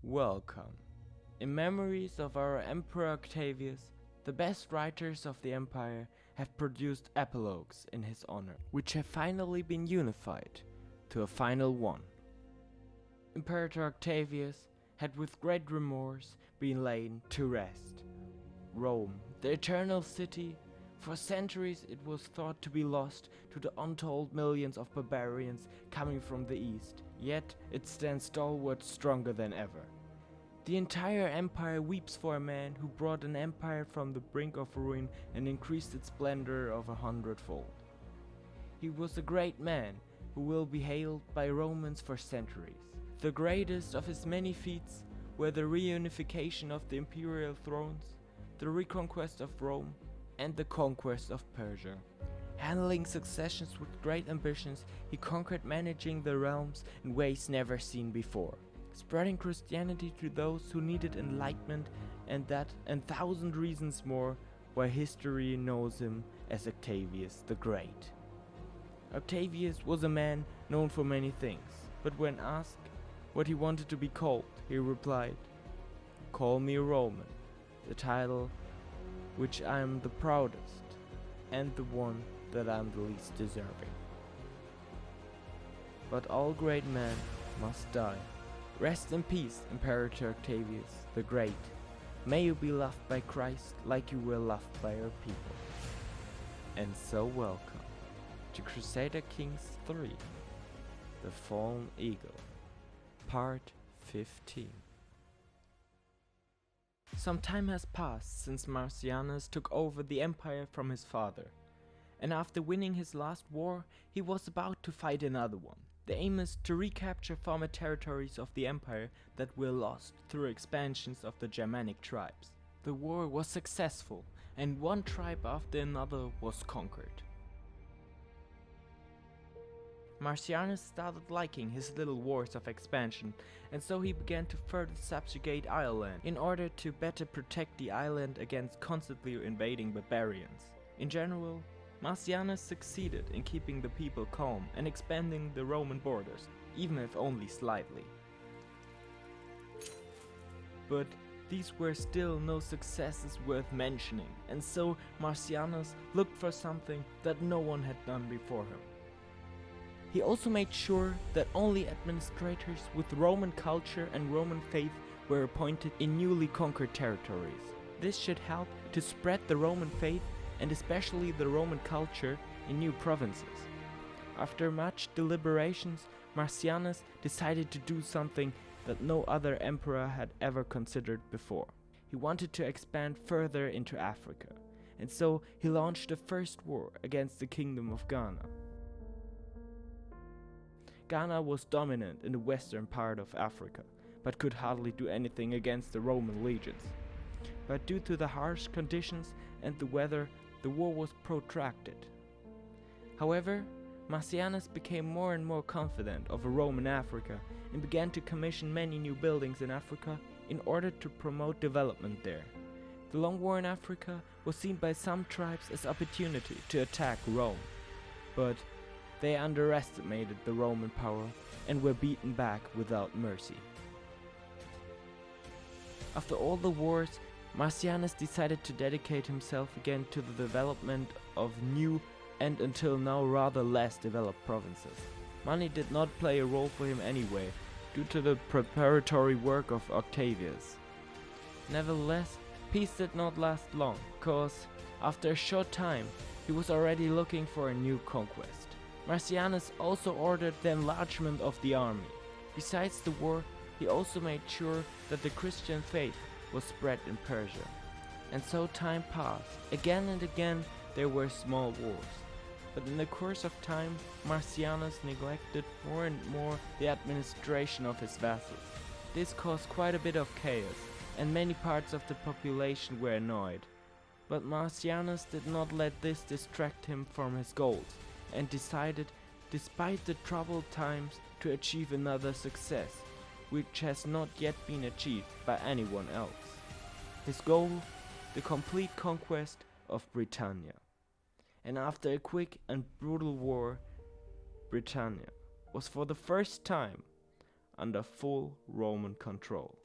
Welcome. In memories of our Emperor Octavius, the best writers of the empire have produced epilogues in his honor, which have finally been unified to a final one. Imperator Octavius had with great remorse been laid to rest. Rome, the eternal city, for centuries it was thought to be lost to the untold millions of barbarians coming from the east, yet it stands stalwart, stronger than ever. The entire empire weeps for a man who brought an empire from the brink of ruin and increased its splendor of 100-fold. He was a great man who will be hailed by Romans for centuries. The greatest of his many feats were the reunification of the imperial thrones, the reconquest of Rome, and the conquest of Persia. Handling successions with great ambitions, he conquered managing the realms in ways never seen before, spreading Christianity to those who needed enlightenment, and that and thousand reasons more why history knows him as Octavius the Great. Octavius was a man known for many things, but when asked what he wanted to be called, he replied, "Call me Roman, the title which I am the proudest, and the one that I am the least deserving. But all great men must die. Rest in peace, Imperator Octavius the Great. May you be loved by Christ like you were loved by your people." And so welcome to Crusader Kings 3, The Fallen Eagle, Part 15. Some time has passed since Marcianus took over the empire from his father, and after winning his last war, he was about to fight another one. The aim is to recapture former territories of the empire that were lost through expansions of the Germanic tribes. The war was successful, and one tribe after another was conquered. Marcianus started liking his little wars of expansion, and so he began to further subjugate Ireland in order to better protect the island against constantly invading barbarians. In general, Marcianus succeeded in keeping the people calm and expanding the Roman borders, even if only slightly. But these were still no successes worth mentioning, and so Marcianus looked for something that no one had done before him. He also made sure that only administrators with Roman culture and Roman faith were appointed in newly conquered territories. This should help to spread the Roman faith and especially the Roman culture in new provinces. After much deliberations, Marcianus decided to do something that no other emperor had ever considered before. He wanted to expand further into Africa, and so he launched the first war against the kingdom of Ghana. Ghana was dominant in the western part of Africa, but could hardly do anything against the Roman legions. But due to the harsh conditions and the weather, the war was protracted. However, Marcianus became more and more confident of a Roman Africa and began to commission many new buildings in Africa in order to promote development there. The long war in Africa was seen by some tribes as opportunity to attack Rome, but they underestimated the Roman power and were beaten back without mercy. After all the wars, Marcianus decided to dedicate himself again to the development of new and until now rather less developed provinces. Money did not play a role for him anyway, due to the preparatory work of Octavius. Nevertheless, peace did not last long, cause after a short time he was already looking for a new conquest. Marcianus also ordered the enlargement of the army. Besides the war, he also made sure that the Christian faith was spread in Persia. And so time passed. Again and again there were small wars. But in the course of time, Marcianus neglected more and more the administration of his vassals. This caused quite a bit of chaos, and many parts of the population were annoyed. But Marcianus did not let this distract him from his goals, and decided, despite the troubled times, to achieve another success, which has not yet been achieved by anyone else. His goal, the complete conquest of Britannia. And after a quick and brutal war, Britannia was for the first time under full Roman control.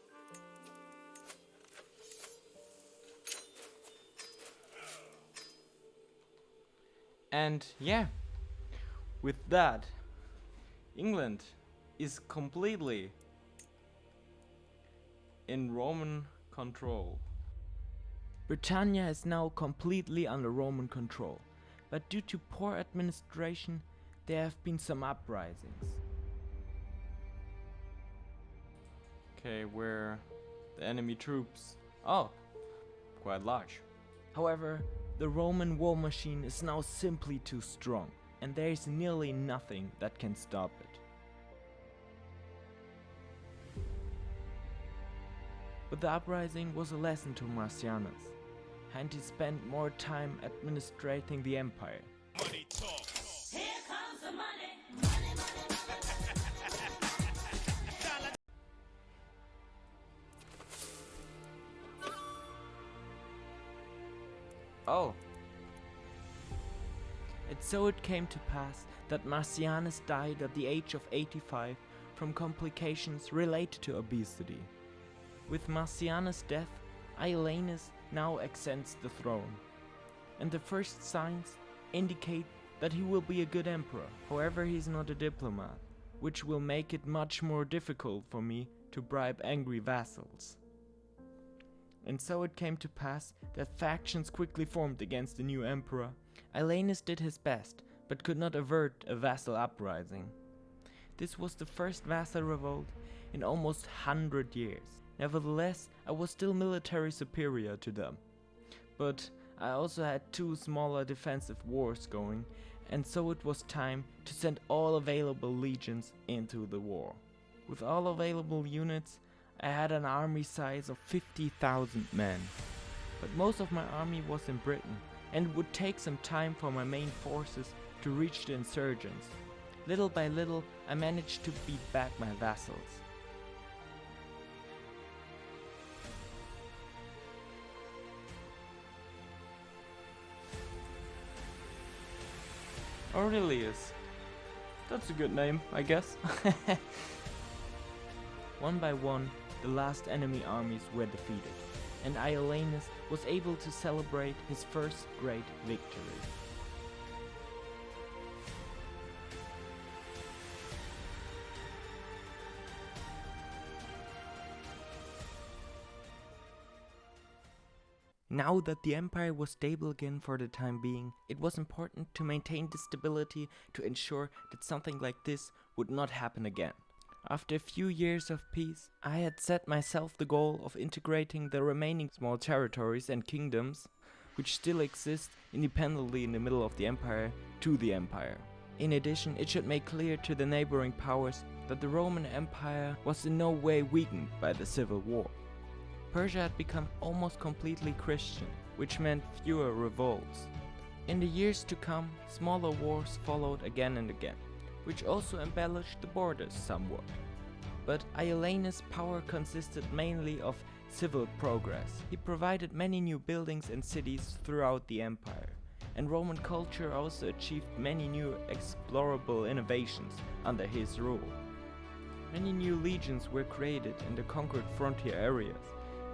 And yeah, with that, England is completely in Roman control. Britannia is now completely under Roman control, but due to poor administration, there have been some uprisings. Okay, where the enemy troops? Oh, quite large. However, the Roman war machine is now simply too strong, and there is nearly nothing that can stop it. But the uprising was a lesson to Marcianus, and he spent more time administrating the empire. Money talks. Here comes the money. Money, money, Oh. And so it came to pass that Marcianus died at the age of 85 from complications related to obesity. With Marcianus' death, Aurelius now ascends the throne, and the first signs indicate that he will be a good emperor. However, he's not a diplomat, which will make it much more difficult for me to bribe angry vassals. And so it came to pass that factions quickly formed against the new emperor. Aurelius did his best, but could not avert a vassal uprising. This was the first vassal revolt in almost 100 years. Nevertheless, I was still military superior to them. But I also had 2 smaller defensive wars going, and so it was time to send all available legions into the war. With all available units, I had an army size of 50,000 men. But most of my army was in Britain, and it would take some time for my main forces to reach the insurgents. Little by little, I managed to beat back my vassals. Aurelius. That's a good name, I guess. One by one, the last enemy armies were defeated, and Aurelius was able to celebrate his first great victory. Now that the empire was stable again for the time being, it was important to maintain this stability to ensure that something like this would not happen again. After a few years of peace, I had set myself the goal of integrating the remaining small territories and kingdoms, which still exist independently in the middle of the empire, to the empire. In addition, it should make clear to the neighboring powers that the Roman Empire was in no way weakened by the civil war. Persia had become almost completely Christian, which meant fewer revolts. In the years to come, smaller wars followed again and again, which also embellished the borders somewhat. But Aurelius' power consisted mainly of civil progress. He provided many new buildings and cities throughout the empire, and Roman culture also achieved many new explorable innovations under his rule. Many new legions were created in the conquered frontier areas,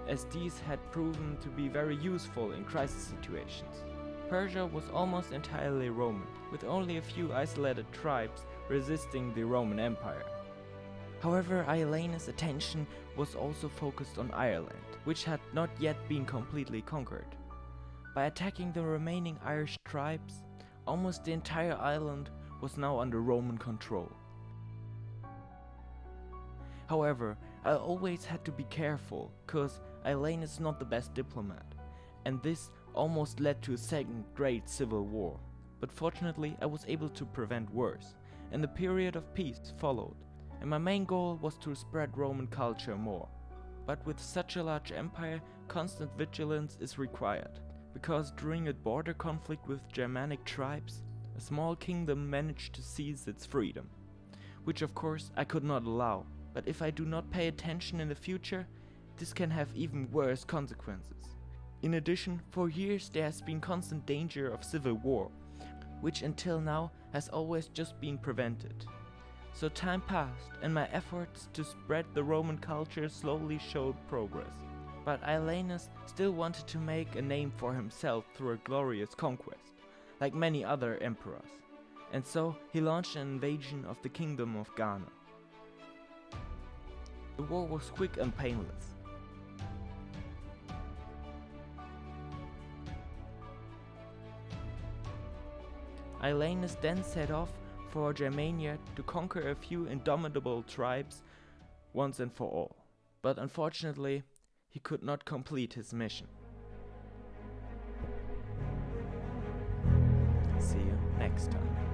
as these had proven to be very useful in crisis situations. Persia was almost entirely Roman, with only a few isolated tribes resisting the Roman Empire. However, Aurelius' attention was also focused on Ireland, which had not yet been completely conquered. By attacking the remaining Irish tribes, almost the entire island was now under Roman control. However, I always had to be careful, cause Aurelius is not the best diplomat, and this almost led to a second great civil war. But fortunately, I was able to prevent worse, and the period of peace followed, and my main goal was to spread Roman culture more. But with such a large empire, constant vigilance is required, because during a border conflict with Germanic tribes, a small kingdom managed to seize its freedom, which of course I could not allow. But if I do not pay attention in the future, this can have even worse consequences. In addition, for years there has been constant danger of civil war, which until now has always just been prevented. So time passed, and my efforts to spread the Roman culture slowly showed progress. But Aurelius still wanted to make a name for himself through a glorious conquest. like many other emperors, and so he launched an invasion of the kingdom of Ghana. The war was quick and painless. Aurelius then set off for Germania to conquer a few indomitable tribes once and for all, but unfortunately he could not complete his mission. See you next time.